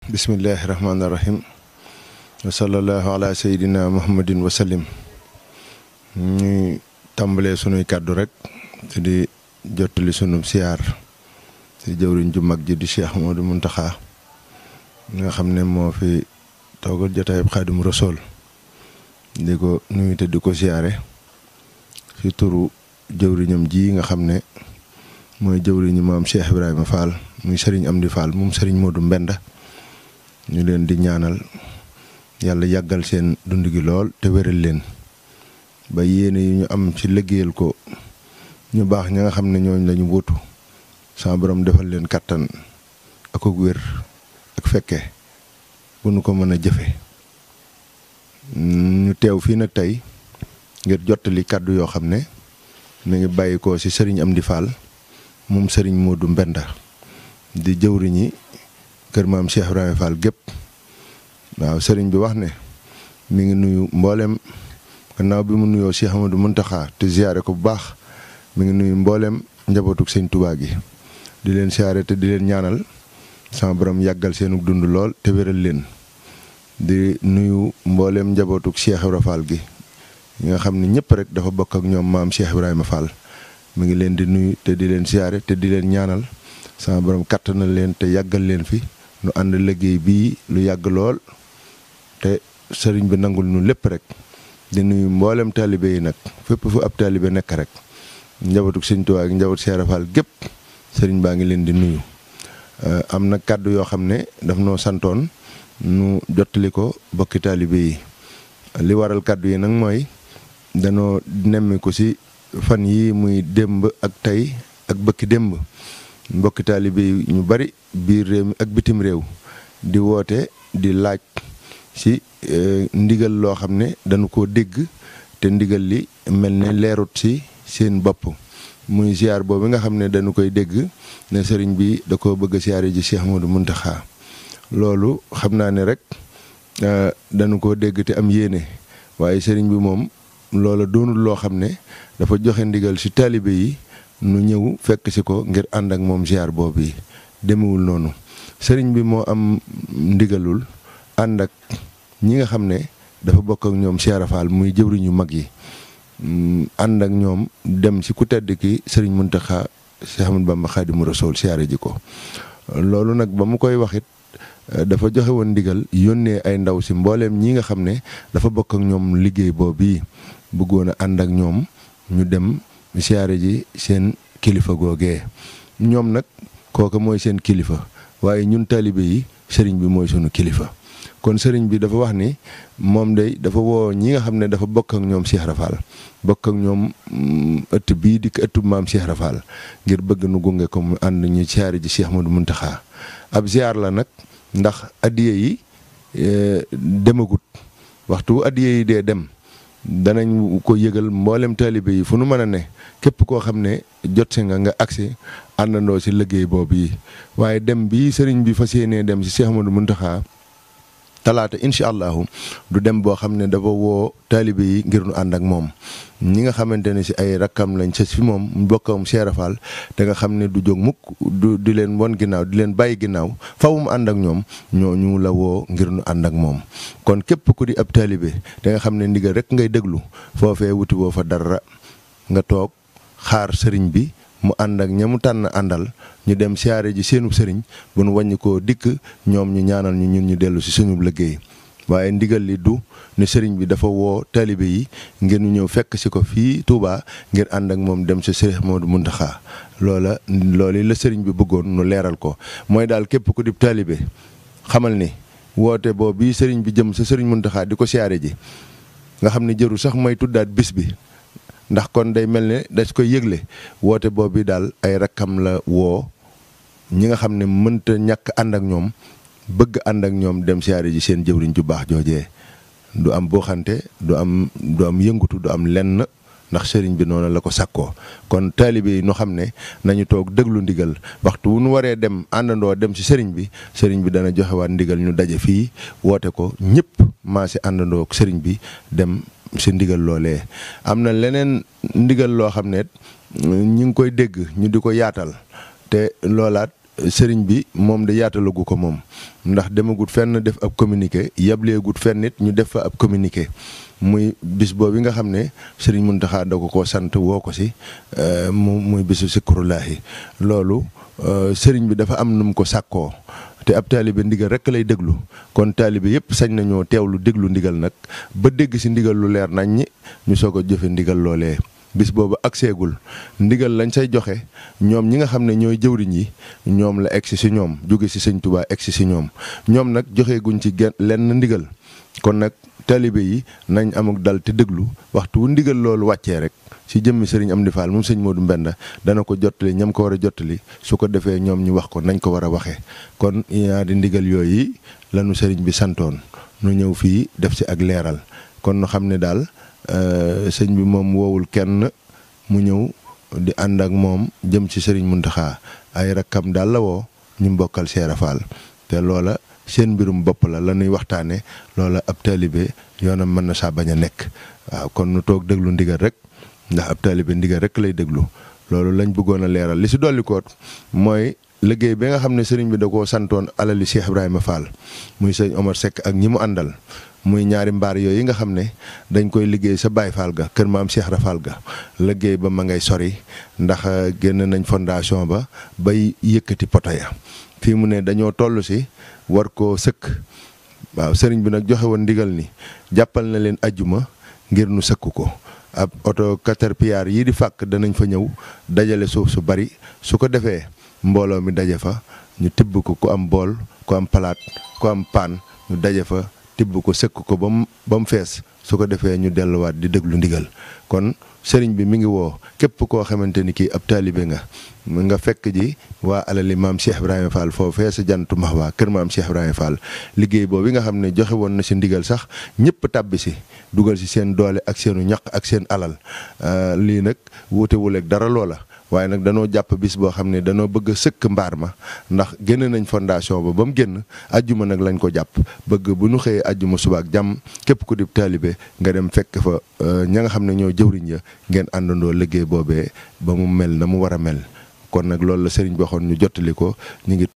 bismillahi rahmaani rahim wa sallallahu ala sayyidina muhammadin wa sallim. ñuy tàmbalee sunuy kàddu rek te di jottali sunu siyaar ci jëwriñ ju mag ji di Cheikh Modou Mountakha nga xam ne moo fi toogal jotaayub Xaadimu Rasuul di ko nuyu te di ko siyaare ci turu jëwriñam ji nga xam ne mooy jëwriñu maam Cheikh Ibrahima Fall muy Serigne Amdi Fall moom Serigne Modou Mbenda. ñu leen di ñaanal yàlla yàggal seen dund gi lool te wéral leen ba yéene yi ñu am ci liggéeyal ko ñu baax ña nga xam ne ñooñ lañu wutu sama borom defal leen kattan ak wér ak fekke bu nu ko mën a jëfe ñu teew fii nag tey ngir jottali kàddu yoo xam ne mi ngi bàyyi ko ci Serigne Amdi Fall moom Serigne Modou Mbenda di jëwriñi kër maam Cheikh Ibrahima Fall gépp waaw sëriñ bi wax ne mi ngi nuyu mboolem gannaaw bi mu nuyoo Cheikh Amadou Mountakha te ziyaare ko bu baax mi ngi nuyu mboolem njabootuk sëñ Touba gi di leen ziyaare te di leen ñaanal sama borom yàggal seenu dund lool te wéral leen di nuyu mboolem njabootuk Cheikh Ibrahima Fall gi ñi nga xam ne ñëpp rek dafa bokk ak ñoom maam Cheikh Ibrahima Fall mi ngi leen di nuyu te di leen ziyaare te di leen ñaanal sama borom kattanal leen te yàggal leen fi nu ànd liggéey bii lu yàgg lool te sëriñ bi nangul nu lépp rek di nuyu mboolem taalibe yi nag fépp fu ab taalibe nekk rek njabootu sëñ Tuubaa ak njabootu Cheikh Ibra Fall gépp sëriñ baa ngi leen di nuyu. am na kàddu yoo xam ne daf noo santoon nu jottali ko bokki taalibe yi li waral kàddu yi nag mooy danoo nemmi ko ci fan yi muy démb ak tey ak bëkki démb mbokki taalibe yi ñu bari biir réew mi ak bitim réew di woote di laaj ci ndigal loo xam ne dañu ko dégg te ndigal li mel ne leerut ci seen bopp muy ziar boobu nga xam ne dañu koy dégg ne sëriñ bi da ko bëgg a ziare ji Cheikh Modou Mountakha loolu xam naa ne rek dañu ko dégg te am yéene waaye sëriñ bi moom loola doonul loo xam ne dafa joxe ndigal ci taalibe yi nu ñëw fekk ci ko ngir ànd ak moom ziar boobu yi demewul noonu sëriñ bi moo am ndigalul ànd ak ñi nga xam ne dafa bokk ak ñoom Cheikh Ibra Fall muy jëwriñu mag yi ànd ak ñoom dem ci ku tedd ki sëriñ Mountakha Cheikh Ahmadou Bamba Khadimu Rasul siyaare ji ko loolu nag ba mu koy waxit dafa joxe woon ndigal yónnee ay ndaw ci mbooleem ñi nga xam ne dafa bokk ak ñoom liggéey boobu yi bëggoon a ànd ak ñoom ñu dem siyaare ji seen kilifa googee ñoom nag kooka mooy seen kilifa waaye ñun taalibe yi sëriñ bi mooy sunu kilifa kon sëriñ bi dafa wax ni moom day dafa woo ñi nga xam ne dafa bokk ak ñoom Cheikh Ibra Fall bokk ak ñoom ëtt bii di ëttu maam Cheikh Ibra Fall ngir bëgg nu gunge ko mu ànd ñu siyaare ji Cheikh Modou Mountakha ab ziar la nag ndax addiye yi demagut waxtu addiye yi dee dem danañ ko yëgal mboolem taalibe yi fu nu mën a ne képp koo xam ne jot si nga agsi àndandoo ci liggéey boobu yi waaye dem bi sëriñ bi fas yéenee dem ci Cheikh Modou Mountakha talaata incha allahu du dem boo xam ne dafa woo taalibe yi ngir nu ànd ak moom ñi nga xamante ne ci ay rakkam lañ sës fi moom mu bokkam Cheikh Ibra Fall te nga xam ne du jóg mukk du di leen won ginnaaw di leen bàyyi ginnaaw faw mu ànd ak ñoom ñooñu la woo ngir nu ànd ak moom kon képp ku di ab taalibe te nga xam ne ndigal rek ngay déglu foofee wuti woo fa dara nga toog xaar sëriñ bi mu ànd ak ña mu tànn àndal ñu dem siyaare ji seenub sëriñ bu nu wàññi koo dikk ñoom ñu ñaanal ñu ñun ñu dellu ci suñu liggéey waaye ndigal li du ne sëriñ bi dafa woo taalibe yi ngir ñu ñëw fekk ci ko fii Touba ngir ànd ak moom dem ci Cheikh Modou Mountakha loolu la sëriñ bi bëggoon nu leeral ko mooy daal képp ku di taalibe xamal ni woote boobu bii sëriñ bi jëm sa sëriñ Mountakha di ko siyaare ji nga xam ne jëru sax may tuddaat bis bi ndax kon day mel ne dañ koy yëgle woote boobu daal ay rakkam la woo ñi nga xam ne mënta ñàkk ànd ak ñoom bëgg ànd ak ñoom dem siyaare ji seen jëwriñ ju baax joojee du am booxante du am yëngutu du am lenn ndax sëriñ bi noonu la ko sakkoo kon taalibe yi ñu xam ne nañu toog déglu ndigal waxtu wu nu waree dem àndandoo dem ci sëriñ bi dana joxewaat ndigal ñu daje fii woote ko ñëpp maa si àndandoo ak sëriñ bi dem si ndigal loolee. am na leneen ndigal loo xam ne ñu ngi koy dégg ñu di ko yaatal te loolaat sëriñ bi moom de yaatalagu ko moom ndax demagut fenn def ab communiqué yableegut fenn nit ñu def fa ab communiqué muy bis boobu nga xam ne sëriñ Muntaxa da ko sant woo ko si muy bisu Zikrullaahi loolu sëriñ bi dafa am nu mu ko sàkkoo te ab taalibe ndigal rek lay déglu kon taalibe yëpp sañ nañoo teewlu déglu ndigal nag ba dégg si ndigal lu leer nañ ñi ñu soog a jëfe ndigal loolee. bis boobu ak seegul ndigal lañ say joxe ñoom ñi nga xam ne ñooy jëwriñ yi ñoom la egsi si ñoom jóge si sëñ Tuubaa egsi si ñoom nag joxeeguñ ci lenn ndigal kon nag taalibe yi nañ amuk dal te déglu waxtu wu ndigal loolu wàccee rek si jëmmi sëriñ Amdi Fall moom sëñ Modou Mbenda dana ko jottali ñam ko war a jottali su ko defee ñoom ñu wax ko nañ ko war a waxee kon ñaari ndigal yooyu lanu sëriñ bi santoon nu ñëw fii def si ak leeral kon nu xam ne daal sëñ bi moom woowul kenn mu ñëw di ànd ak moom jëm ci sëriñ Muntaxa ay rakkam daal la woo ñu mbokkal Seera Fall te loola seen mbirum bopp la ñuy waxtaane loola ab taalibe yoonam mën na saa bañ a nekk waaw kon nu toog déglu ndigal rek ndax ab taalibe ndigal rek lay déglu loolu lañ bëggoon a leeral li si dolli koot mooy liggéey bi nga xam ne sëriñ bi da koo santoon alali Cheikh Ibrahima Fall muy sëñ Omar Seck ak ñi mu àndal muy ñaari mbaar yooyu nga xam ne dañ koy liggéey sa Baay Fall ga kër maam Cheikh Rafal ga liggéey ba ma ngay sori ndax génn nañ fondation ba bay yëkkati poto ya fii mu ne dañoo toll si war koo sëkk waaw sëriñ bi nag joxe woon ndigal ni jàppal na leen ajjuma ngir nu sëkk ko ab oto caterpillar yii di fàkk danañ fa ñëw dajale suuf su bari su ko defee mbooloo mi daje fa ñu tibb ko ku am bool ku am palaat ku am paan ñu daje fa tibb ko sëkk ko ba mu fees su ko defee ñu delluwaat di déglu ndigal kon sëriñ bi mi ngi woo képp koo xamante ni kii ab taalibe nga fekk ji waa alali maam Cheikh Ibrahima Fall foofee sa jantu Mahwa kër maam Cheikh Ibrahima Fall liggéey boobu nga xam ne joxe woon na si ndigal sax ñëpp tàbbi si dugal si seen doole ak seenu ñaq ak seen alal lii nag wuutewul ak dara loola waaye nag danoo jàpp bis boo xam ne danoo bëgg a sëkk mbaar ma ndax génn nañ fondation ba mu génn ajjuma nag lañ ko jàpp bëgg bu ñu xëyee ajjuma suba ak jàmm képp ku di taalibe nga dem fekk fa ña nga xam ne ñoo jëwriñ ya ngeen àndandoo liggéey boobee ba mu mel na mu war a mel kon nag loolu la sëriñ bi waxoon ñu jottali ko ñu ngi